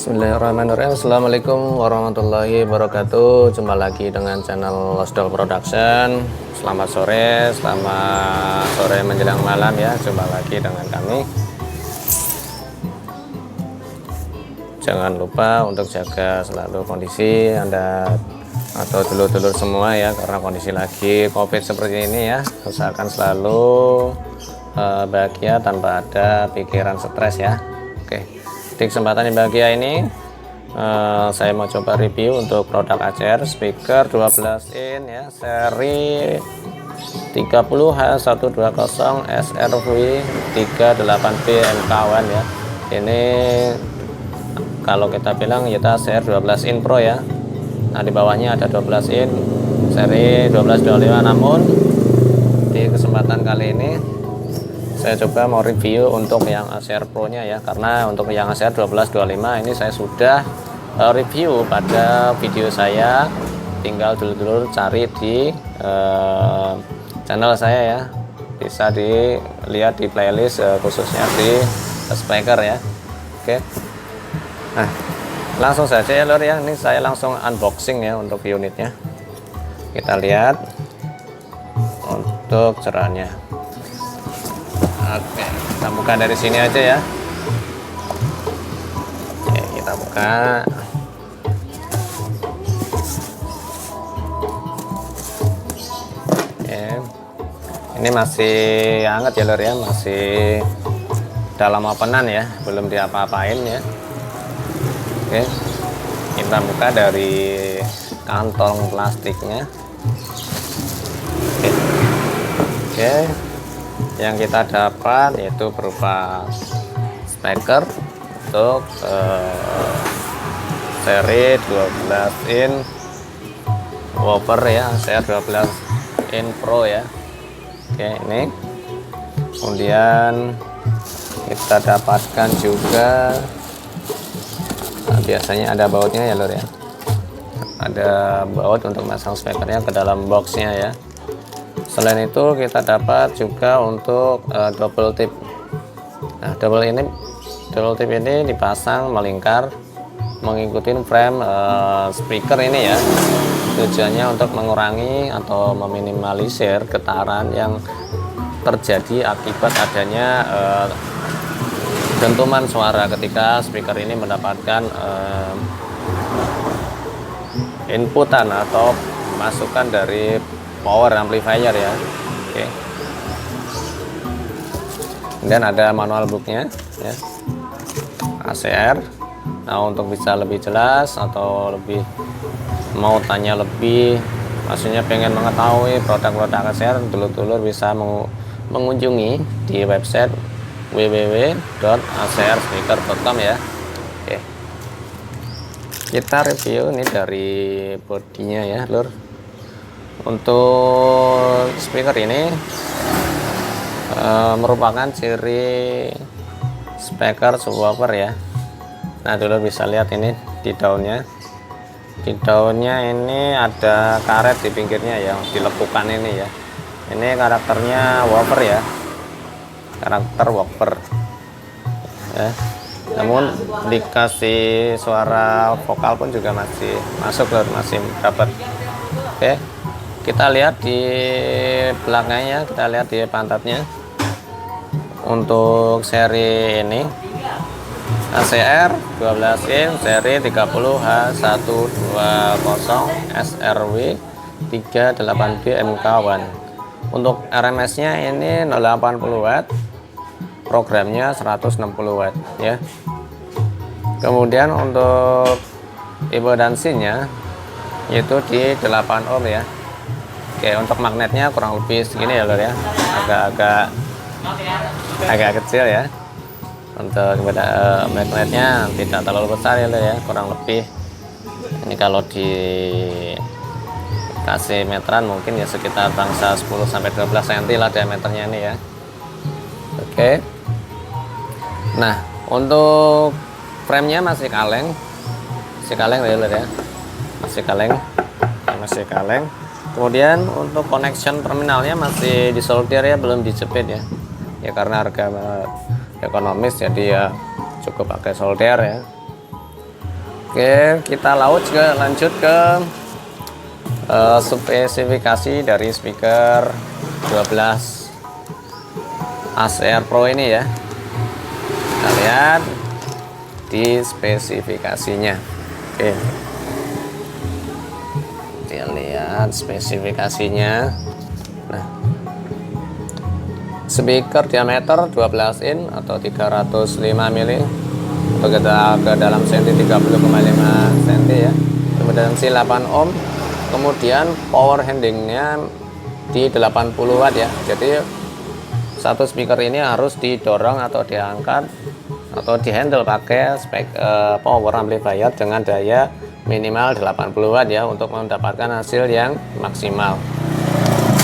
Bismillahirrahmanirrahim. Assalamualaikum warahmatullahi wabarakatuh. Jumpa lagi dengan channel Losdol Production. Selamat sore menjelang malam ya. Jumpa lagi dengan kami. Jangan lupa untuk jaga selalu kondisi Anda atau dulur-dulur semua ya, karena kondisi lagi COVID seperti ini ya. Usahakan selalu bahagia tanpa ada pikiran stres ya. Oke. Di kesempatan yang bahagia ini saya mau coba review untuk produk ACR speaker 12 in ya, seri 30H120 SRV 38B MK1 ya. Ini kalau kita bilang kita ACR 12 in Pro ya. Nah, di bawahnya ada 12 in seri 1225, namun di kesempatan kali ini saya coba mau review untuk yang ACR Pro nya ya, karena untuk yang ACR 1225 ini saya sudah review pada video saya. Tinggal dulu cari di channel saya ya, bisa dilihat di playlist khususnya di speaker ya. Oke, nah langsung saja ya lor ya, ini saya langsung unboxing ya untuk unitnya. Kita lihat untuk cerahannya. Oke, kita buka dari sini aja ya. Oke, kita buka. Oke, ini masih hangat ya lor ya, masih dalam openan ya, belum diapa-apain ya. Oke, kita buka dari kantong plastiknya. Oke. Yang kita dapat yaitu berupa speaker untuk seri 12 in woofer ya, saya 12 in Pro ya. Oke, ini kemudian kita dapatkan juga biasanya ada bautnya ya lor ya, ada baut untuk masang speakernya ke dalam boxnya ya. Selain itu kita dapat juga untuk double tip. Nah, double tip ini dipasang melingkar mengikuti frame speaker ini ya. Tujuannya untuk mengurangi atau meminimalisir getaran yang terjadi akibat adanya dentuman suara ketika speaker ini mendapatkan inputan atau masukan dari power amplifier ya. Oke. Dan ada manual booknya ya, ACR. Nah, untuk bisa lebih jelas atau lebih mau tanya lebih, maksudnya pengen mengetahui produk-produk ACR, dulur-dulur bisa mengunjungi di website www.acrspeaker.com ya. Oke. Kita review ini dari bodinya ya lur. Untuk speaker ini merupakan ciri speaker subwoofer ya. Nah, dulu bisa lihat ini di daunnya. Di daunnya ini ada karet di pinggirnya ya, di lekukan ini ya. Ini karakternya woofer ya, karakter woofer ya. Namun dikasih suara vokal pun juga masih masuk loh, masih dapat. Oke. Kita lihat di belakangnya, kita lihat di pantatnya. Untuk seri ini ACR 12 in seri 30H120 SRW 38B MK1. Untuk RMS nya ini 080 watt, programnya 160 watt ya. Kemudian untuk impedansinya yaitu di 8 ohm ya. Oke, untuk magnetnya kurang lebih segini ya lor ya, agak kecil ya. Untuk magnetnya tidak terlalu besar ya lor ya, kurang lebih ini kalau dikasih meteran mungkin ya sekitar bangsa 10-12 cm lah diameternya ini ya. Oke. Nah, untuk frame-nya masih kaleng ya lor ya, masih kaleng. Kemudian untuk connection terminalnya masih disolder ya, belum dijepit ya. Ya karena harga ekonomis jadi ya cukup pakai solder ya. Oke, kita lanjut ke spesifikasi dari speaker 12 ACR Pro ini ya. Kita lihat di spesifikasinya. Oke, kita lihat spesifikasinya. Nah, speaker diameter 12 in atau 305 mili, atau kita ke dalam senti 30,5 cm ya. Kemudian 8 ohm. Kemudian power handlingnya di 80 watt ya. Jadi satu speaker ini harus didorong atau diangkat atau dihandle pakai power amplifier dengan daya minimal 80 watt ya, untuk mendapatkan hasil yang maksimal.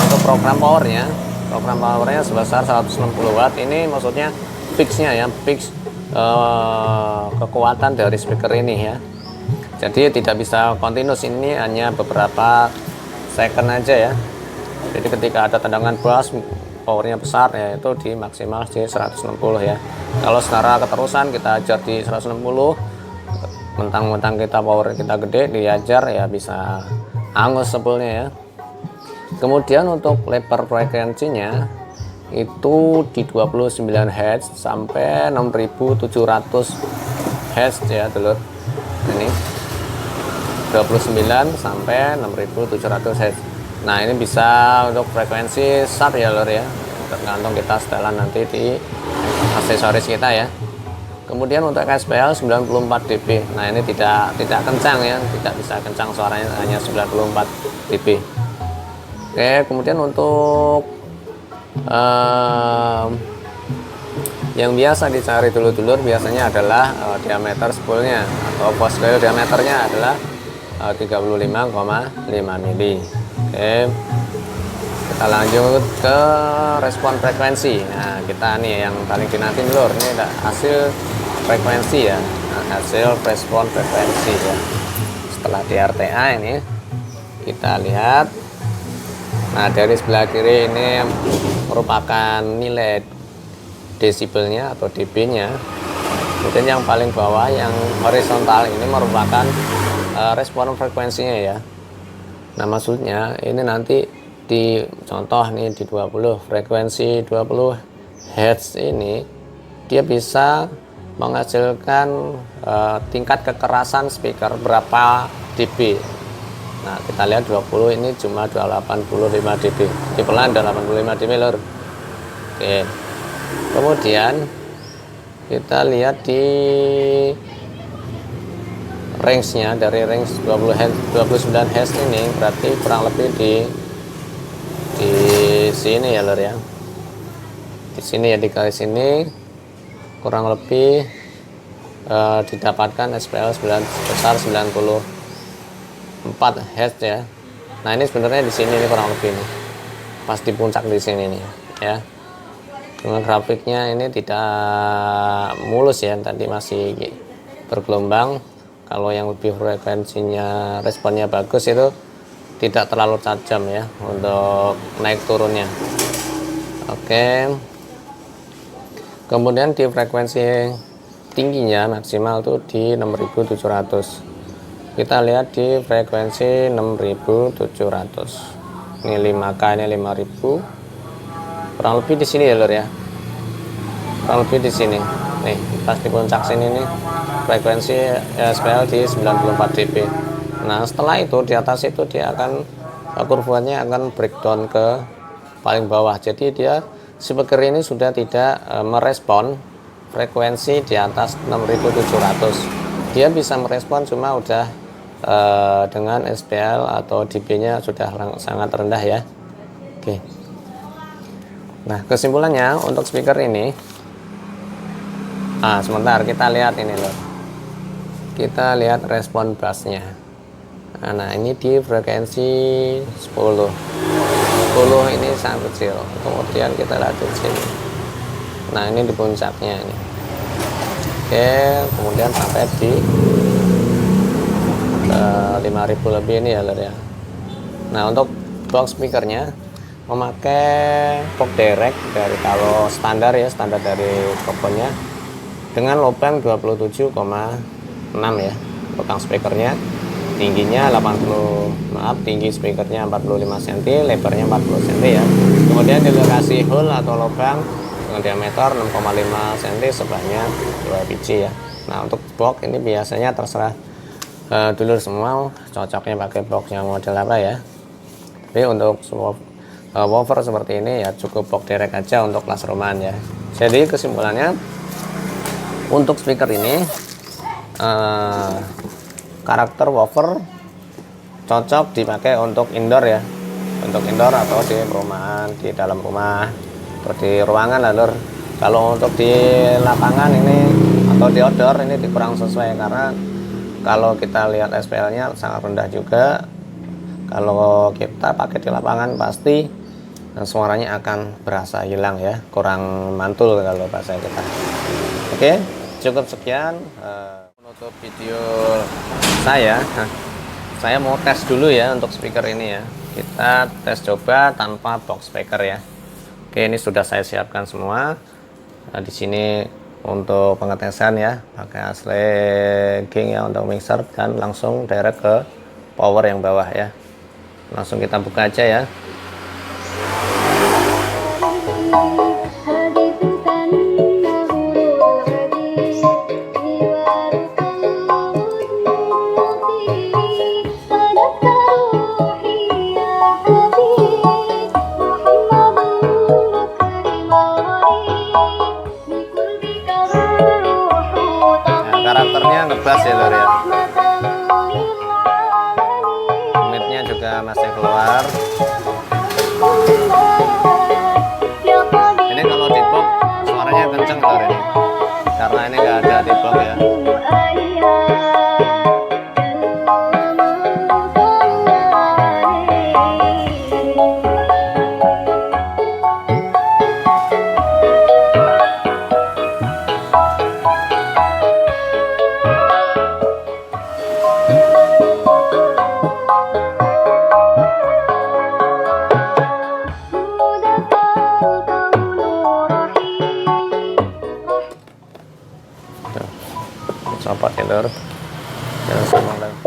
Untuk program powernya sebesar 160 watt. Ini maksudnya fixnya ya, fix kekuatan dari speaker ini ya. Jadi tidak bisa continuous, ini hanya beberapa second aja ya. Jadi ketika ada tendangan bass powernya besar ya, itu di maksimal di 160 ya. Kalau secara keterusan kita ajar di 160, mentang-mentang kita power kita gede, diajar ya bisa angus sebelnya ya. Kemudian untuk lebar frekuensinya itu di 29 Hz sampai 6700 Hz ya dulur. Ini 29 sampai 6700 Hz. Nah, ini bisa untuk frekuensi sub ya lur ya, tergantung kita setelan nanti di aksesoris kita ya. Kemudian untuk SPL 94 dB. Nah, ini tidak kencang ya, tidak bisa kencang suaranya, hanya 94 dB. Oke, kemudian untuk yang biasa dicari dulur-dulur biasanya adalah diameter spoolnya atau post coil diameternya adalah 35,5 mili. Oke, kita lanjut ke respon frekuensi. Nah, kita nih yang paling dinanti dulur, ini ada hasil frekuensi ya. Nah, hasil respon frekuensi ya. Setelah di RTA ini kita lihat. Nah, dari sebelah kiri ini merupakan nilai desibelnya atau dB-nya. Kemudian yang paling bawah yang horizontal ini merupakan respon frekuensinya ya. Nah, maksudnya ini nanti di contoh nih di 20 frekuensi 20 Hz ini dia bisa menghasilkan tingkat kekerasan speaker berapa dB. Nah, kita lihat 20 ini cuma 85 dB. Di pelan 85 dB lor. Oke. Kemudian kita lihat di range-nya, dari range 20 Hz 29 Hz ini berarti kurang lebih di sini ya lor ya. Di sini ya, di garis ini kurang lebih didapatkan SPL sebesar 94 Hz ya. Nah, ini sebenarnya di sini ini kurang lebih nih. Pas di puncak di sini nih ya. Dengan grafiknya ini tidak mulus ya, tadi masih bergelombang. Kalau yang lebih frekuensinya responnya bagus itu tidak terlalu tajam ya untuk naik turunnya. Oke. Kemudian di frekuensi tingginya maksimal tuh di 6700. Kita lihat di frekuensi 6700. Ini 5K, ini 5000. Kurang lebih di sini ya lur ya. Kurang lebih di sini. Nih, pas di puncak sini nih frekuensi SPL di 94 dB. Nah, setelah itu di atas itu dia akan kurvanya akan breakdown ke paling bawah. Jadi dia speaker ini sudah tidak merespon frekuensi di atas 6700. Dia bisa merespon cuma udah dengan SPL atau dB-nya sudah sangat rendah ya. Oke. Nah, kesimpulannya untuk speaker ini, sebentar kita lihat ini loh. Kita lihat respon bassnya. Nah, ini di frekuensi 10 ini sangat kecil. Kemudian kita lihat di sini. Nah, ini di puncaknya ini. Oke, kemudian sampai di 5000 lebih ini ya lor ya. Nah, untuk box speakernya memakai box direct dari, kalau standar ya, standar dari tokonya, dengan lubang 27,6 ya. belakang speakernya. Tingginya 80, maaf, tinggi speakernya 45 cm, lebarnya 40 cm ya. Kemudian di lokasi hole atau lubang dengan diameter 6,5 cm sebanyak 2 biji ya. Nah, untuk box ini biasanya terserah dulur semua cocoknya pakai box yang model apa ya. Tapi untuk woofer seperti ini ya cukup box direct aja untuk kelas rumahan ya. Jadi kesimpulannya untuk speaker ini karakter woofer cocok dipakai untuk indoor ya, untuk indoor atau di perumahan, di dalam rumah atau di ruangan lah lur. Kalau untuk di lapangan ini atau di outdoor ini kurang sesuai, karena kalau kita lihat SPL nya sangat rendah juga. Kalau kita pakai di lapangan pasti suaranya akan berasa hilang ya, kurang mantul kalau bahasa kita. Oke, cukup sekian menutup video saya mau tes dulu ya untuk speaker ini ya. Kita tes coba tanpa box speaker ya. Oke, ini sudah saya siapkan semua. Nah, di sini untuk pengetesan ya, pakai asli king ya untuk mixer, dan langsung direct ke power yang bawah ya. Langsung kita buka aja ya. Karakternya ngebas ya lor ya, midnya juga masih keluar. Ini kalau di box suaranya kenceng lor ini, karena ini nggak ada di box ya. Copot ya lor, jangan sama lagi.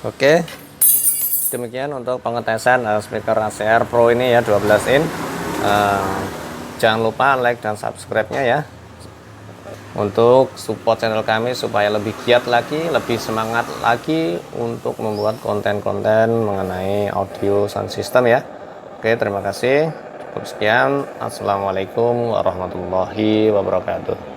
Oke, demikian untuk pengetesan speaker ACR Pro ini ya, 12 in. Jangan lupa like dan subscribe-nya ya, untuk support channel kami supaya lebih giat lagi, lebih semangat lagi untuk membuat konten-konten mengenai audio sound system ya. Oke, terima kasih. Cukup sekian. Assalamualaikum warahmatullahi wabarakatuh.